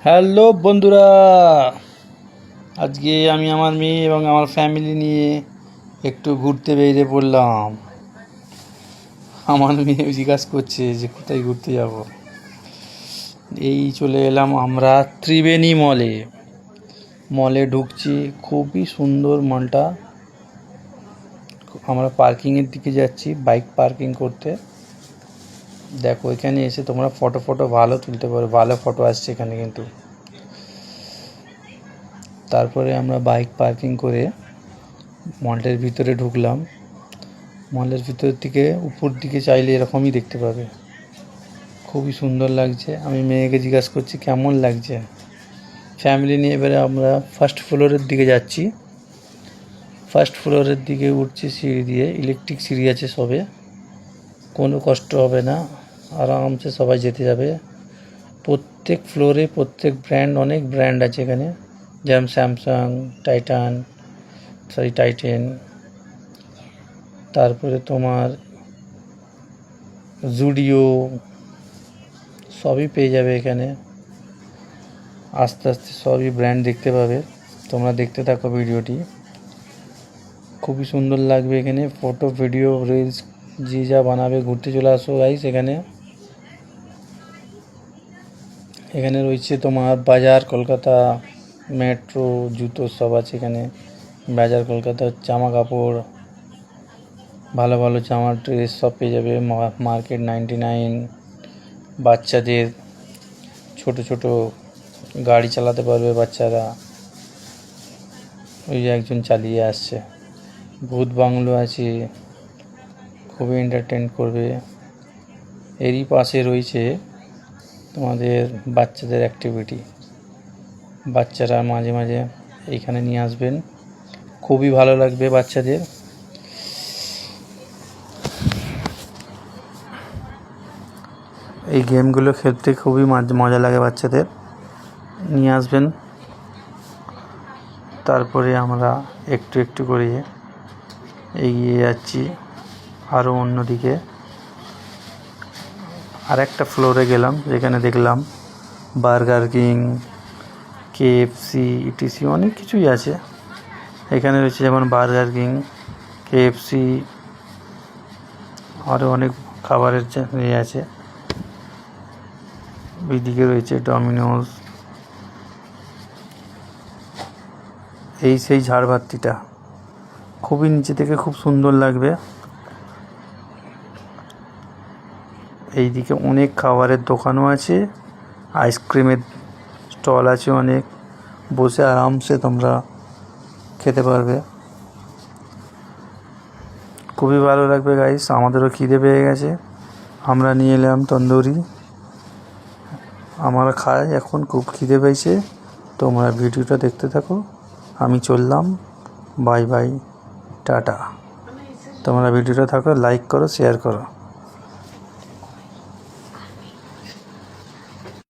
Hello বন্ধুরা, আজকে আমি আমার মেয়ে এবং আমার ফ্যামিলি নিয়ে একটু ঘুরতে বেরিয়ে পড়লাম। আমার মেয়ে জিজ্ঞাসা করছে যে কোথায় ঘুরতে যাব। এই চলে এলাম আমরা ত্রিবেণী মলে ঢুকছি। খুবই সুন্দর মলটা। আমরা পার্কিংয়ের দিকে যাচ্ছি, বাইক পার্কিং করতে। দেখো, এখানে এসে তোমরা ফটো ভালো তুলতে পারো, ভালো ফটো আসছে এখানে কিন্তু। তারপরে আমরা বাইক পার্কিং করে মলটার ভিতরে ঢুকলাম। মলের ভিতর থেকে উপর দিকে চাইলে এরকমই দেখতে পাবে। খুবই সুন্দর লাগছে। আমি মেয়েকে জিজ্ঞাসা করছি কেমন লাগছে। ফ্যামিলি নিয়ে এবারে আমরা ফার্স্ট ফ্লোরের দিকে যাচ্ছি। ফার্স্ট ফ্লোরের দিকে উঠছি সিঁড়ি দিয়ে। ইলেকট্রিক সিঁড়ি আছে সবে, কোনো কষ্ট হবে না, আরামসে সবাই যেতে যাবে। প্রত্যেক ফ্লোরে প্রত্যেক ব্র্যান্ড, অনেক ব্র্যান্ড আছে এখানে, যেমন স্যামসাং, টাইটেন, তারপরে তোমার জুডিও, সবই পেয়ে যাবে এখানে। আস্তে আস্তে সবই ব্র্যান্ড দেখতে পাবে। তোমরা দেখতে থাকো ভিডিওটি, খুবই সুন্দর লাগবে এখানে। ফটো, ভিডিও, রিলস যে যা বানাবে। ঘুরতে চলে আসো গাইস। এখানে রয়েছে তোমার বাজার কলকাতা, মেট্রো, জুতো সব আছে এখানে। বাজার কলকাতার জামা কাপড়, ভালো ভালো জামার ড্রেস সব পেয়ে যাবে। মার্কেট 99। বাচ্চাদের ছোট ছোট গাড়ি চালাতে পারবে বাচ্চারা। ওই যে একজন চালিয়ে আসছে। ভূত বাংলো আছে, খুবই এন্টারটেন করবে। এরই পাশে রয়েছে তোমাদের বাচ্চাদের অ্যাক্টিভিটি। বাচ্চারা মাঝে মাঝে এইখানে নিয়ে আসবেন, খুবই ভালো লাগবে বাচ্চাদের। এই গেমগুলো খেলতে খুবই মজা লাগে বাচ্চাদের, নিয়ে আসবেন। তারপরে আমরা একটু একটু করে এগিয়ে যাচ্ছি আরও অন্যদিকে। আর একটা ফ্লোরে গেলাম, যেখানে দেখলাম বার্গার কিং, KFC, ETC অনেক কিছুই আছে এখানে রয়েছে। যেমন বার্গার কিং, KFC, আরও অনেক খাবারের আছে। ওইদিকে রয়েছে ডমিনোজ। এই সেই ঝাড়বাতিটা খুবই নিচে থেকে খুব সুন্দর লাগবে। এইদিকে অনেক খাবারের দোকানও আছে, আইসক্রিমের স্টল আছে অনেক। বসে আরামসে তোমরা খেতে পারবে, খুবই ভালো লাগবে গাইস। আমাদেরও খিদে পেয়ে গেছে, আমরা নিয়ে এলাম তন্দুরি। আমরা খাই এখন, খুব খিদে পেয়েছে। তোমরা ভিডিওটা দেখতে থাকো। আমি চললাম, বাই বাই, টাটা। তোমরা ভিডিওটা থাকো, লাইক করো, শেয়ার করো।